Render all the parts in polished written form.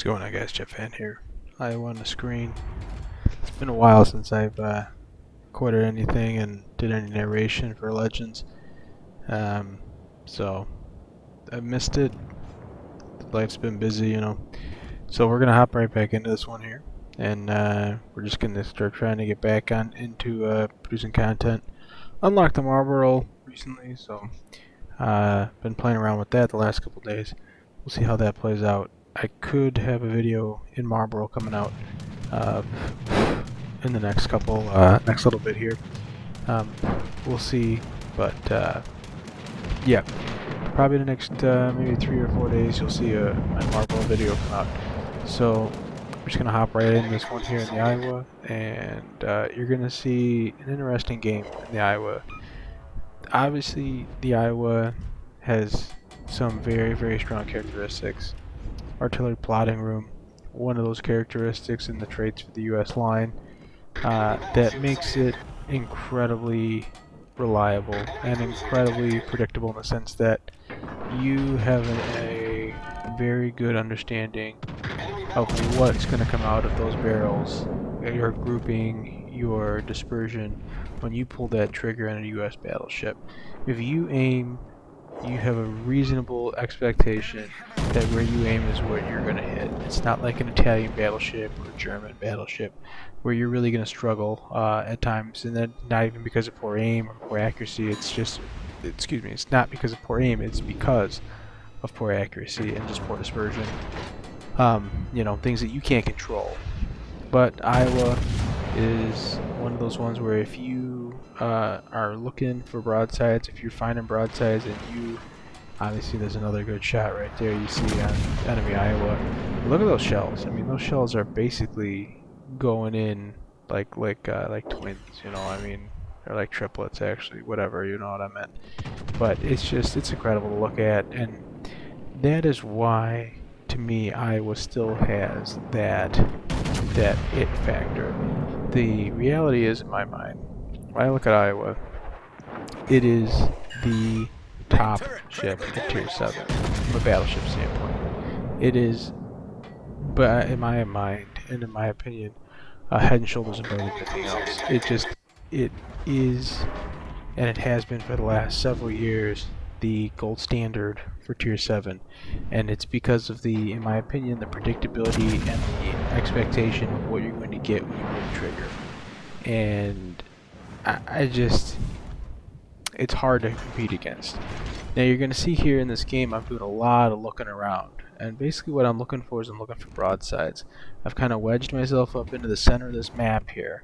What's going on, guys? Jeff Fan here. Iowa on the screen. It's been a while since I've recorded anything and did any narration for Legends. So I missed it. Life's been busy, you know. So we're gonna hop right back into this one here, and we're just gonna start trying to get back on into producing content. Unlocked the Marlboro recently, so been playing around with that the last couple days. We'll see how that plays out. I could have a video in Marlboro coming out in the next little bit here. We'll see, but yeah, probably the next maybe 3 or 4 days you'll see my Marlboro video come out. So we're just gonna hop right in this one here in the Iowa, and you're gonna see an interesting game in the Iowa. Obviously, the Iowa has some very, very strong characteristics. Artillery plotting room, one of those characteristics in the traits for the U.S. line that makes it incredibly reliable and incredibly predictable in the sense that you have a very good understanding of what's going to come out of those barrels, your grouping, your dispersion, when you pull that trigger on a U.S. battleship. If you aim, you have a reasonable expectation that where you aim is what you're going to hit. It's not like an Italian battleship or a German battleship where you're really going to struggle at times, and then not even because of poor aim or poor accuracy. It's not because of poor aim, it's because of poor accuracy and just poor dispersion. You know, things that you can't control. But Iowa is one of those ones where if you are looking for broadsides, if you're finding broadsides and you obviously there's another good shot right there you see on enemy Iowa. Look at those shells. I mean, those shells are basically going in like twins, you know. I mean, they're like triplets actually, whatever, you know what I meant. But it's incredible to look at, and that is why to me Iowa still has that it factor. The reality is, in my mind, when I look at Iowa, it is the top ship at Tier 7 from a battleship standpoint. It is, but in my mind and in my opinion, head and shoulders above everything else. It is, and it has been for the last several years, the gold standard for Tier 7, and it's because of the, in my opinion, the predictability and the expectation of what you're going to get when you pull the trigger. And it's hard to compete against. Now you're going to see here in this game I'm doing a lot of looking around, and basically what I'm looking for is I'm looking for broadsides. I've kind of wedged myself up into the center of this map here,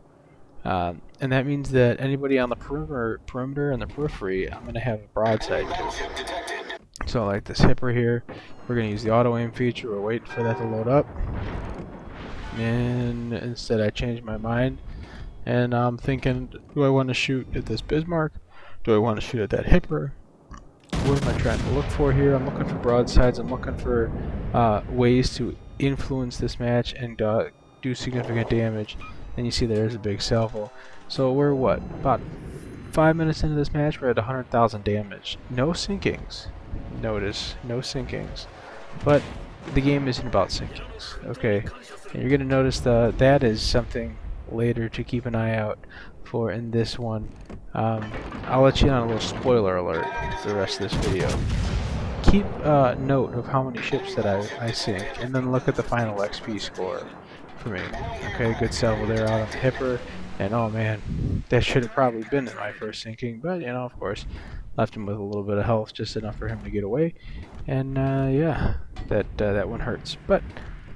and that means that anybody on the perimeter and the periphery, I'm going to have a broadside to. So like this hipper here, we're going to use the auto aim feature. We're waiting for that to load up, and instead I changed my mind, and I'm thinking, do I want to shoot at this Bismarck? Do I want to shoot at that hipper? What am I trying to look for here? I'm looking for broadsides. I'm looking for ways to influence this match and do significant damage. And you see there's a big salvo. So we're what? About 5 minutes into this match, we're at 100,000 damage. No sinkings. Notice, no sinkings. But the game isn't about sinkings. Okay, and you're going to notice that is something later to keep an eye out for in this one. I'll let you in on a little spoiler alert for the rest of this video. Keep note of how many ships that I sink, and then look at the final XP score for me. Okay, good salvo there out on the hipper, and oh man, that should have probably been in my first sinking, but you know, of course, left him with a little bit of health, just enough for him to get away, and yeah, that one hurts, but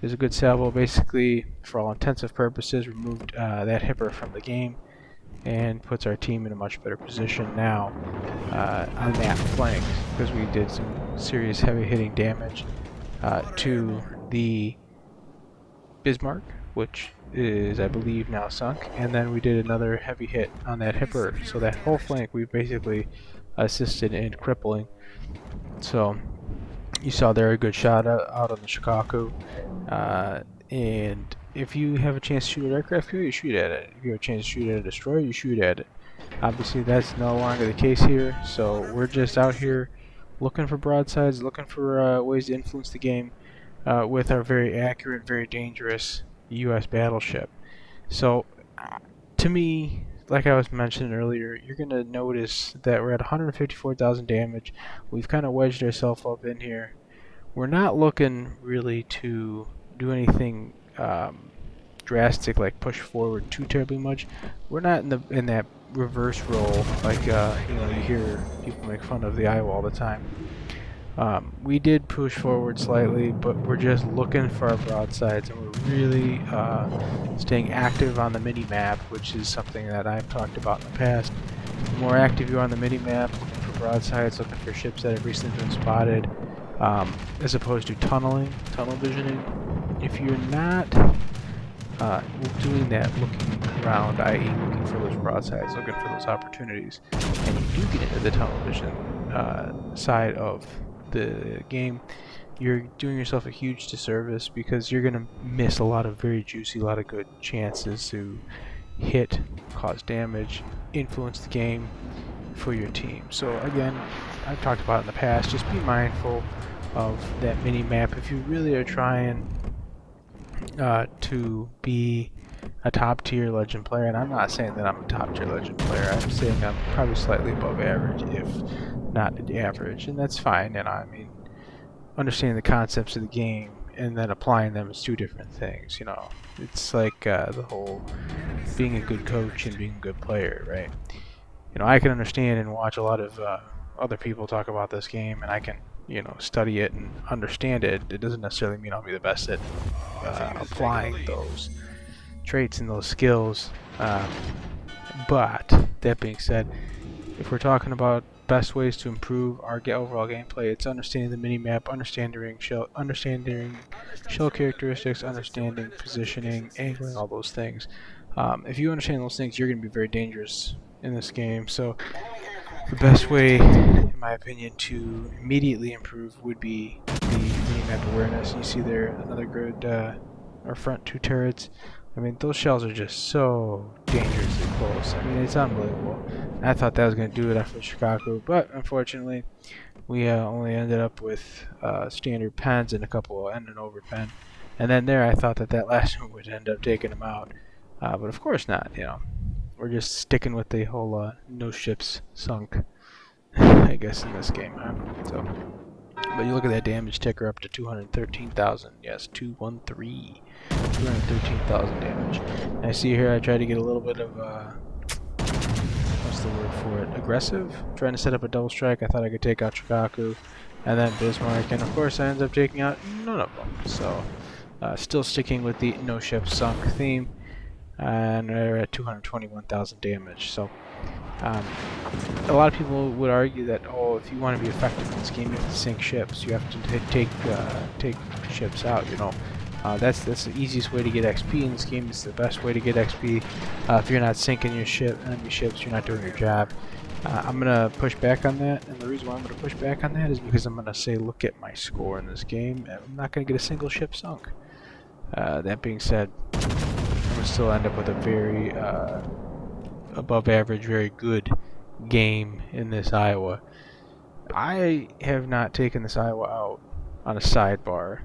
there's a good salvo. Basically, for all intensive purposes, removed that hipper from the game and puts our team in a much better position now on that flank, because we did some serious heavy hitting damage to the Bismarck, which is, I believe, now sunk, and then we did another heavy hit on that hipper. So that whole flank we basically assisted in crippling. So you saw there a good shot out on the Shikaku, and if you have a chance to shoot at aircraft carrier, you shoot at it. If you have a chance to shoot at a destroyer, you shoot at it. Obviously that's no longer the case here, so we're just out here looking for broadsides, looking for ways to influence the game. with our very accurate, very dangerous U.S. battleship. So, to me, like I was mentioning earlier, you're going to notice that we're at 154,000 damage. We've kind of wedged ourselves up in here. We're not looking really to do anything drastic, like push forward too terribly much. We're not in that reverse roll like you hear people make fun of the Iowa all the time. We did push forward slightly, but we're just looking for our broadsides, and we're really staying active on the mini-map, which is something that I've talked about in the past. The more active you are on the mini-map, looking for broadsides, looking for ships that have recently been spotted, as opposed to tunnel visioning. If you're not doing that, looking around, i.e. looking for those broadsides, looking for those opportunities, and you do get into the tunnel vision side of the game, you're doing yourself a huge disservice, because you're going to miss a lot of very juicy, a lot of good chances to hit, cause damage, influence the game for your team. So again, I've talked about it in the past, just be mindful of that mini-map if you really are trying to be a top tier legend player. And I'm not saying that I'm a top tier legend player, I'm saying I'm probably slightly above average, if not average, and that's fine. And I mean, understanding the concepts of the game and then applying them is two different things, you know. It's like the whole being a good coach and being a good player, right? You know, I can understand and watch a lot of other people talk about this game, and I can, you know, study it and understand it. It doesn't necessarily mean I'll be the best at applying those traits and those skills. But that being said, if we're talking about best ways to improve our overall gameplay, it's understanding the mini-map, understanding shell characteristics, understanding positioning, angling, all those things. If you understand those things, you're going to be very dangerous in this game. So the best way, in my opinion, to immediately improve would be the mini-map awareness. You see there another good, our front two turrets. I mean, those shells are just so dangerously close. I mean, it's unbelievable. I thought that was going to do it after Shikaku, but unfortunately, we only ended up with standard pens and and an over pen. And then there, I thought that last one would end up taking them out, but of course not. You know, we're just sticking with the whole no ships sunk, I guess, in this game. So, but you look at that damage ticker up to 213,000. Yes, 213. 213,000 damage. And I see here I tried to get a little bit of what's the word for it? Aggressive? Trying to set up a double strike. I thought I could take out Shikaku and then Bismarck, and of course I ended up taking out none of them. So still sticking with the no ship sunk theme, and we're at 221,000 damage. So a lot of people would argue that, oh, if you want to be effective in this game, you have to sink ships. You have to take ships out. You know, that's the easiest way to get XP in this game. It's the best way to get XP. If you're not sinking your enemy ships, you're not doing your job. I'm gonna push back on that, and the reason why I'm gonna push back on that is because I'm gonna say, look at my score in this game. I'm not gonna get a single ship sunk. That being said, I'm gonna still end up with a very above average, very good game in this Iowa. I have not taken this Iowa out on a sidebar.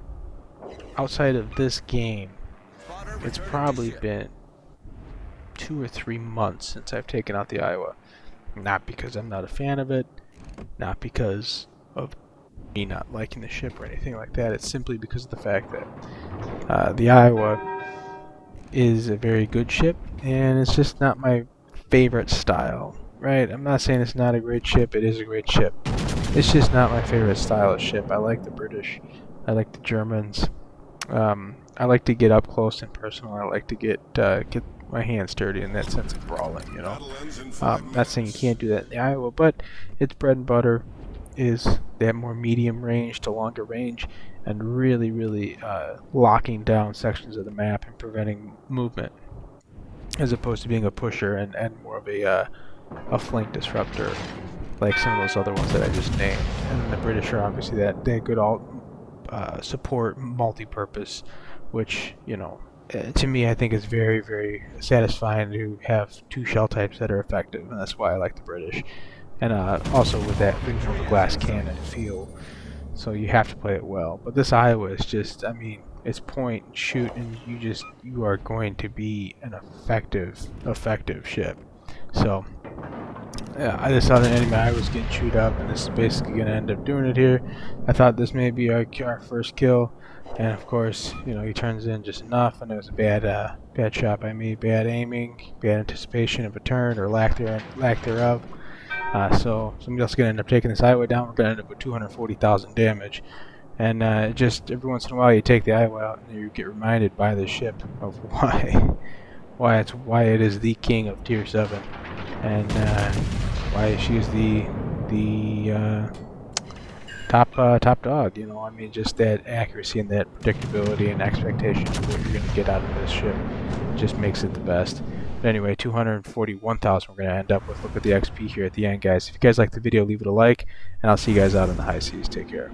Outside of this game, it's probably been 2 or 3 months since I've taken out the Iowa. Not because I'm not a fan of it, not because of me not liking the ship or anything like that. It's simply because of the fact that the Iowa is a very good ship, and it's just not my favorite style, right? I'm not saying it's not a great ship. It is a great ship. It's just not my favorite style of ship. I like the British. I like the Germans. I like to get up close and personal. I like to get my hands dirty in that sense of brawling, you know. Not saying you can't do that in the Iowa, but its bread and butter is that more medium range to longer range, and really locking down sections of the map and preventing movement, as opposed to being a pusher and more of a flank disruptor, like some of those other ones that I just named. And the British are obviously that good support multi-purpose, which, you know, to me I think is very satisfying to have two shell types that are effective, and that's why I like the British. And also with that, you know, the glass cannon feel. so you have to play it well. But this Iowa is just, I mean, it's point and shoot, and you are going to be an effective ship. So yeah, I just saw the enemy I was getting chewed up, and this is basically going to end up doing it here. I thought this may be our first kill, and of course, you know, he turns in just enough, and it was a bad shot by me, bad aiming, bad anticipation of a turn or lack thereof. So somebody else is going to end up taking this Iowa down. We're going to end up with 240,000 damage. And just every once in a while you take the Iowa out and you get reminded by the ship of why it is the king of tier 7, and why she is the top dog. You know, I mean, just that accuracy and that predictability and expectation of what you're going to get out of this ship just makes it the best. But anyway, 241,000 we're going to end up with. Look at the XP here at the end, guys. If you guys like the video, leave it a like, and I'll see you guys out in the high seas. Take care.